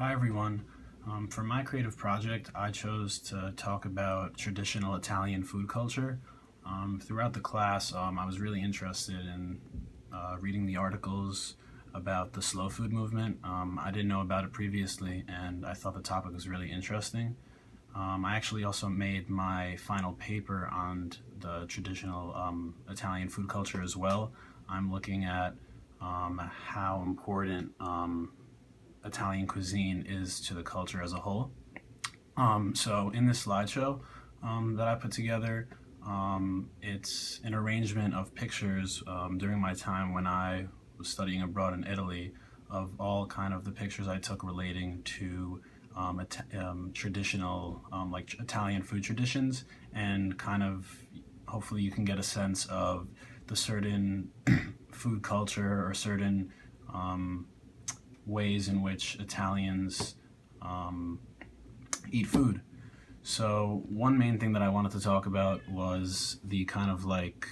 Hi everyone. For my creative project, I chose to talk about traditional Italian food culture. Throughout the class, I was really interested in reading the articles about the slow food movement. I didn't know about it previously, and I thought the topic was really interesting. I actually also made my final paper on the traditional Italian food culture as well. I'm looking at how important Italian cuisine is to the culture as a whole. So in this slideshow that I put together, it's an arrangement of pictures during my time when I was studying abroad in Italy, of all kind of the pictures I took relating to traditional like Italian food traditions, and kind of hopefully you can get a sense of the certain food culture or certain ways in which Italians eat food. So one main thing that I wanted to talk about was the kind of like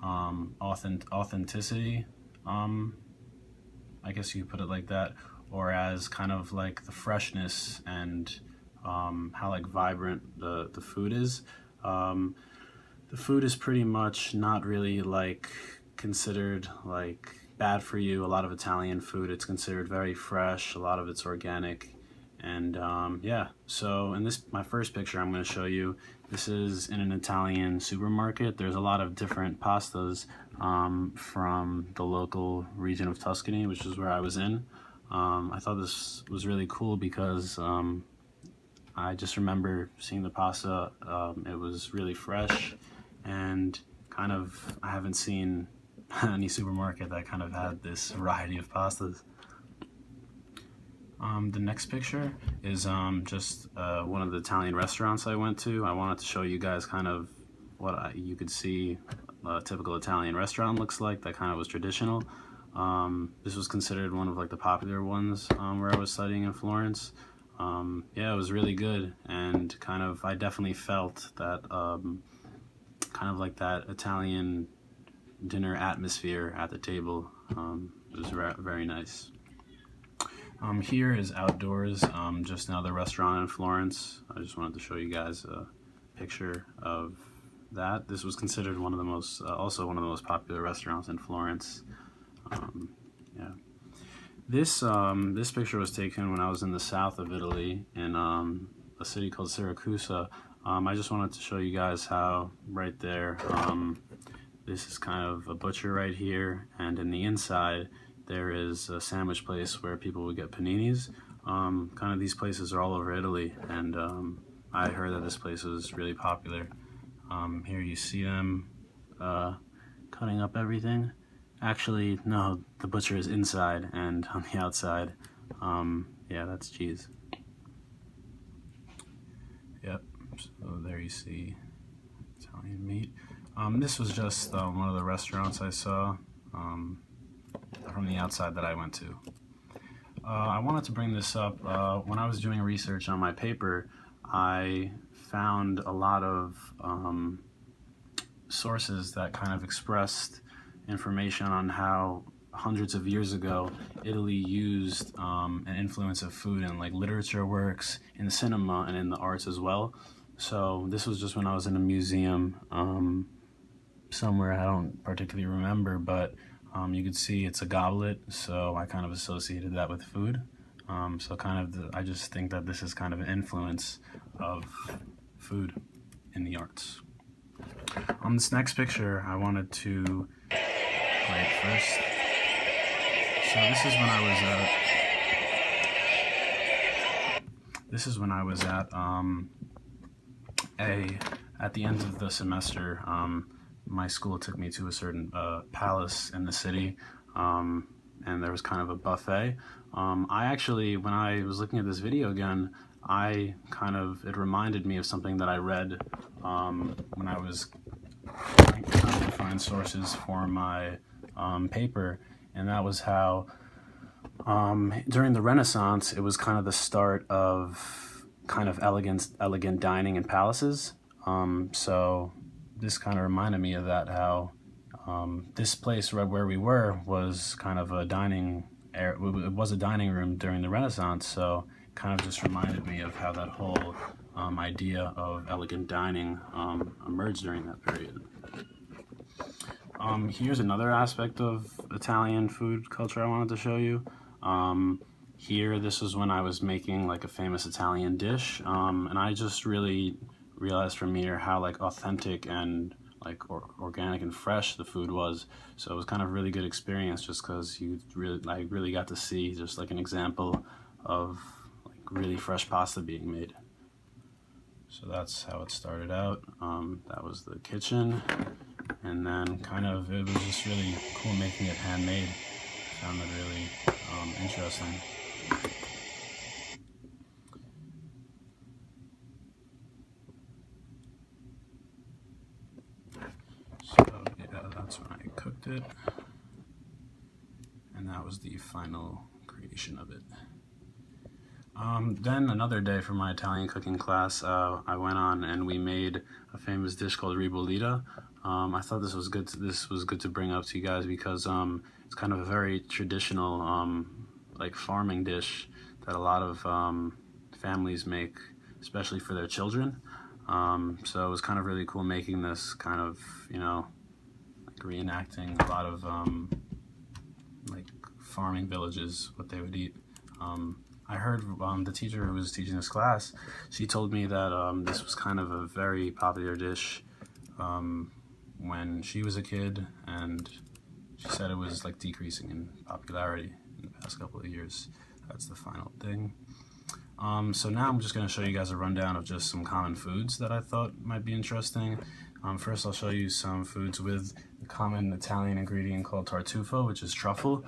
authenticity, I guess you could put it like that, or as kind of like the freshness and how like vibrant the food is. The food is pretty much not really like considered like bad for you. A lot of Italian food, it's considered very fresh. A lot of it's organic, and yeah. So in this, my first picture I'm going to show you, this is in an Italian supermarket. There's a lot of different pastas from the local region of Tuscany, which is where I was in. I thought this was really cool because I just remember seeing the pasta. It was really fresh, and kind of, I haven't seen any supermarket that kind of had this variety of pastas. The next picture is just one of the Italian restaurants I went to. I wanted to show you guys kind of what you could see a typical Italian restaurant looks like, that kind of was traditional. This was considered one of like the popular ones where I was studying in Florence. Yeah, it was really good, and kind of I definitely felt that kind of like that Italian dinner atmosphere at the table. It was very nice. Here is outdoors, just another restaurant in Florence. I just wanted to show you guys a picture of that. This was considered one of the most, also one of the most popular restaurants in Florence. Yeah. This picture was taken when I was in the south of Italy in a city called Siracusa. I just wanted to show you guys how right there, this is kind of a butcher right here, and in the inside there is a sandwich place where people would get paninis. Kind of these places are all over Italy, and I heard that this place was really popular. Here you see them cutting up everything. Actually, no, the butcher is inside, and on the outside, yeah, that's cheese. Yep, so there you see Italian meat. This was just one of the restaurants I saw from the outside that I went to. I wanted to bring this up. When I was doing research on my paper, I found a lot of sources that kind of expressed information on how hundreds of years ago Italy used an influence of food in like literature works, in cinema, and in the arts as well. So this was just when I was in a museum somewhere, I don't particularly remember, but you could see it's a goblet, so I kind of associated that with food. So kind of, I just think that this is kind of an influence of food in the arts. On this next picture, I wanted to play it first. So this is when I was at at the end of the semester. My school took me to a certain palace in the city, and there was kind of a buffet. I actually, when I was looking at this video again, it reminded me of something that I read when I was trying to find sources for my paper, and that was how during the Renaissance, it was kind of the start of kind of elegant dining in palaces. So this kind of reminded me of that, how this place where we were was kind of a dining it was a dining room during the Renaissance, so kind of just reminded me of how that whole idea of elegant dining emerged during that period. Here's another aspect of Italian food culture I wanted to show you. Here, this was when I was making like a famous Italian dish, and I just really realized from here how like authentic and like organic and fresh the food was. So it was kind of a really good experience, just because you really got to see just like an example of like really fresh pasta being made. So that's how it started out. That was the kitchen, and then kind of it was just really cool making it handmade. I found it really interesting. So yeah, that's when I cooked it, and that was the final creation of it. Then another day for my Italian cooking class, I went on and we made a famous dish called ribollita. I thought this was good to bring up to you guys because it's kind of a very traditional like farming dish that a lot of families make, especially for their children. So it was kind of really cool making this kind of, like reenacting a lot of like farming villages, what they would eat. I heard the teacher who was teaching this class, she told me that this was kind of a very popular dish when she was a kid, and she said it was like decreasing in popularity in the past couple of years. That's the final thing. So now I'm just going to show you guys a rundown of just some common foods that I thought might be interesting. First I'll show you some foods with the common Italian ingredient called tartufo, which is truffle.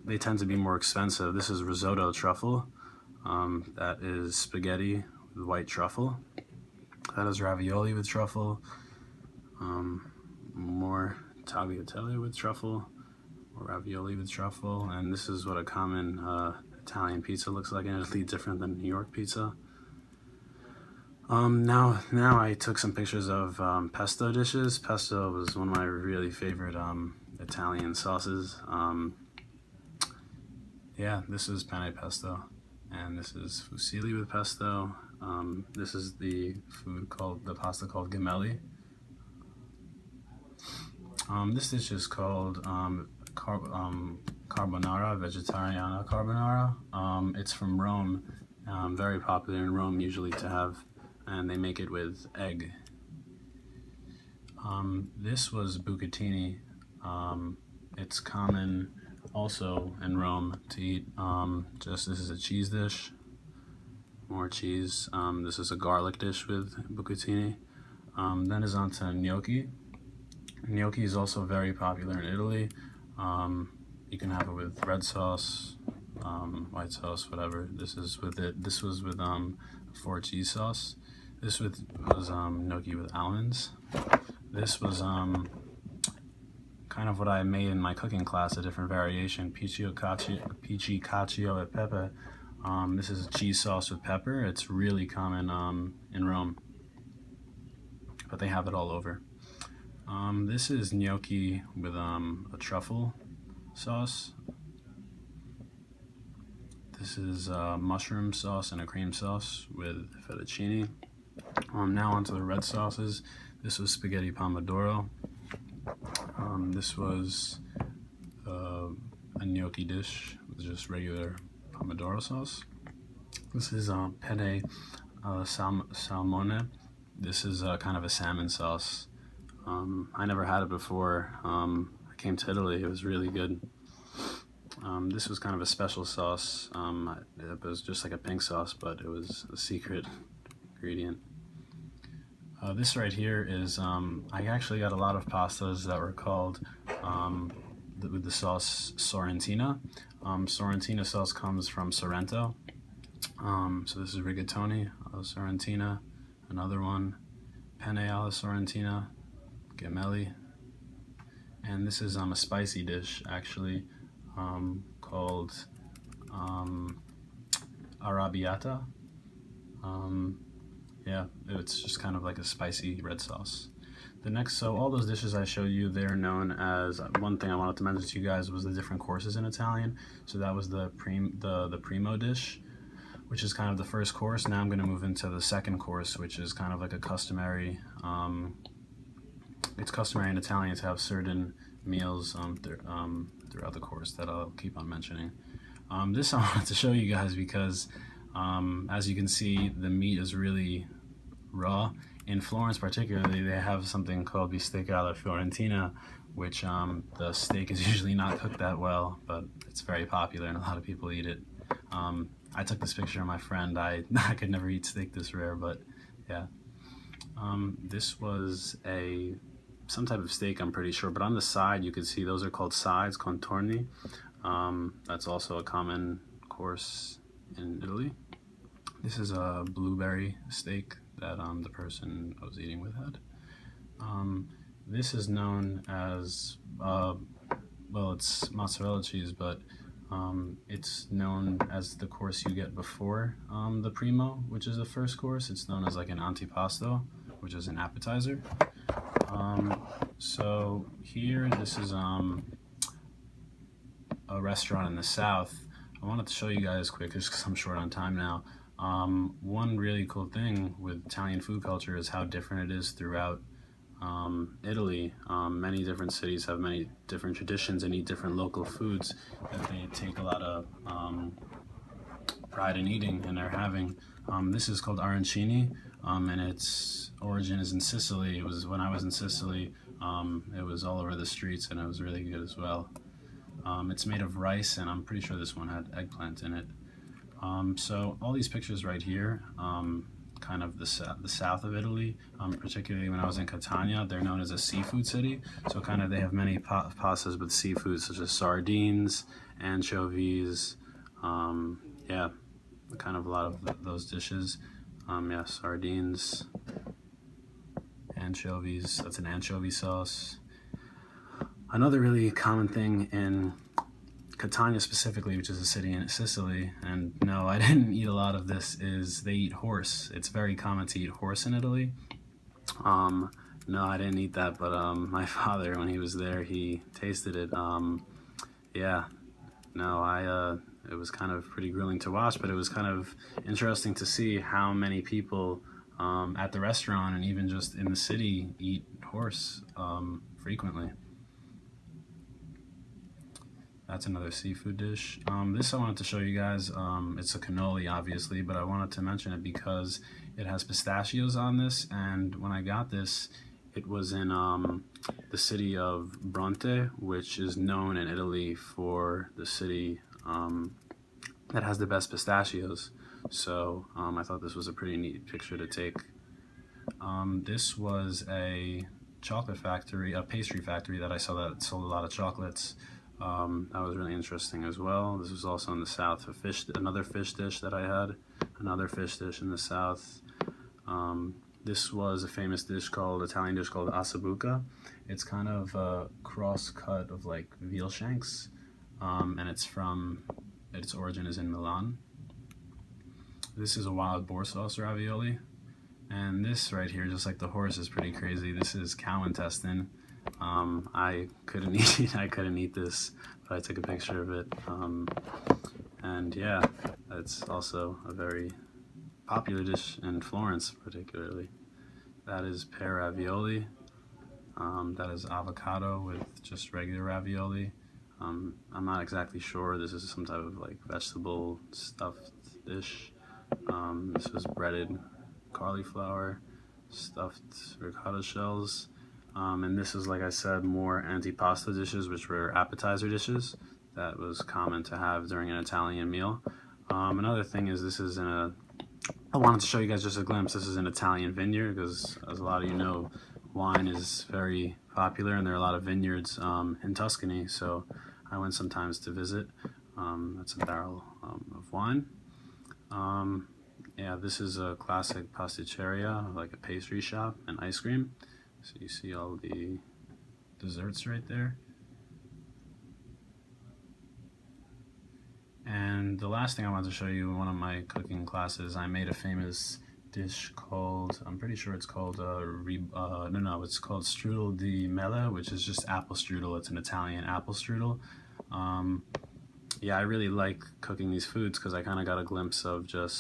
They tend to be more expensive. This is risotto truffle. That is spaghetti with white truffle. That is ravioli with truffle. More tagliatelle with truffle, or ravioli with truffle. And this is what a common Italian pizza looks like, and Italy different than New York pizza. Now I took some pictures of pesto dishes. Pesto was one of my really favorite Italian sauces. Yeah, this is penne pesto, and this is fusilli with pesto. This is the pasta called gemelli. This dish is called carbonara, vegetariana carbonara. It's from Rome, very popular in Rome usually to have, and they make it with egg. This was bucatini. It's common also in Rome to eat. This is a cheese dish, more cheese. This is a garlic dish with bucatini. Then is on to gnocchi. Gnocchi is also very popular in Italy. You can have it with red sauce, white sauce, whatever. This was with 4 cheese sauce. This was gnocchi with almonds. This was kind of what I made in my cooking class, a different variation, peachy cacio e pepe. This is cheese sauce with pepper. It's really common in Rome, but they have it all over. This is gnocchi with a truffle sauce. This is mushroom sauce and a cream sauce with fettuccine. Now onto the red sauces. This was spaghetti pomodoro. This was a gnocchi dish with just regular pomodoro sauce. This is penne salmone. This is kind of a salmon sauce. I never had it before. I came to Italy. It was really good. This was kind of a special sauce. It was just like a pink sauce, but it was a secret ingredient. This right here is, I actually got a lot of pastas that were called with the sauce Sorrentina. Sorrentina sauce comes from Sorrento. So this is rigatoni alla Sorrentina, another one, penne alla Sorrentina, gemelli, and this is a spicy dish actually called arrabbiata. Yeah, it's just kind of like a spicy red sauce. So all those dishes I showed you, they're known as, one thing I wanted to mention to you guys was the different courses in Italian. So that was the primo dish, which is kind of the first course. Now I'm going to move into the second course, which is kind of like a customary, it's customary in Italian to have certain meals throughout the course that I'll keep on mentioning. This I wanted to show you guys because as you can see, the meat is really raw. In Florence particularly, they have something called bistecca alla Fiorentina, which the steak is usually not cooked that well, but it's very popular and a lot of people eat it. I took this picture of my friend. I could never eat steak this rare, but yeah. This was some type of steak, I'm pretty sure, but on the side you can see those are called sides, contorni. That's also a common course in Italy. This is a blueberry steak that the person I was eating with had. This is known as, well, it's mozzarella cheese, but it's known as the course you get before the primo, which is the first course. It's known as like an antipasto, which is an appetizer. So here, this is a restaurant in the south. I wanted to show you guys quick, just because I'm short on time now. One really cool thing with Italian food culture is how different it is throughout Italy. Many different cities have many different traditions and eat different local foods that they take a lot of pride in eating, and they're having. This is called arancini, and its origin is in Sicily. It was when I was in Sicily. It was all over the streets, and it was really good as well. It's made of rice, and I'm pretty sure this one had eggplant in it. So all these pictures right here, kind of the south of Italy, particularly when I was in Catania, they're known as a seafood city. So kind of they have many pastas with seafood, such as sardines, anchovies, yeah, kind of a lot of those dishes. Yeah, sardines, anchovies, that's an anchovy sauce. Another really common thing in Catania specifically, which is a city in Sicily, and no, I didn't eat a lot of this, is they eat horse. It's very common to eat horse in Italy. No, I didn't eat that, but my father, when he was there, he tasted it. Yeah, no, it was kind of pretty grueling to watch, but it was kind of interesting to see how many people at the restaurant and even just in the city eat horse frequently. That's another seafood dish. This I wanted to show you guys. It's a cannoli, obviously, but I wanted to mention it because it has pistachios on this, and when I got this, it was in the city of Bronte, which is known in Italy for the city that has the best pistachios. So I thought this was a pretty neat picture to take. This was a chocolate factory, a pastry factory that I saw that sold a lot of chocolates. That was really interesting as well. This was also in the south, another fish dish that I had, another fish dish in the south. This was a famous Italian dish called ossobuco. It's kind of a cross cut of like veal shanks, and its origin is in Milan. This is a wild boar sauce ravioli, and this right here, just like the horse, is pretty crazy. This is cow intestine. I couldn't eat this, but I took a picture of it. And yeah, it's also a very popular dish in Florence, particularly. That is pear ravioli. That is avocado with just regular ravioli. I'm not exactly sure. This is some type of like vegetable stuffed dish. This was breaded cauliflower, stuffed ricotta shells. And this is, like I said, more antipasta dishes, which were appetizer dishes that was common to have during an Italian meal. Another thing is I wanted to show you guys just a glimpse. This is an Italian vineyard because, as a lot of you know, wine is very popular and there are a lot of vineyards in Tuscany. So I went sometimes to visit. That's a barrel of wine. Yeah, this is a classic pasticceria, like a pastry shop and ice cream. So you see all the desserts right there. And the last thing I wanted to show you, in one of my cooking classes, I made a famous dish called, I'm pretty sure it's called, it's called strudel di mele, which is just apple strudel. It's an Italian apple strudel. Yeah, I really like cooking these foods because I kind of got a glimpse of just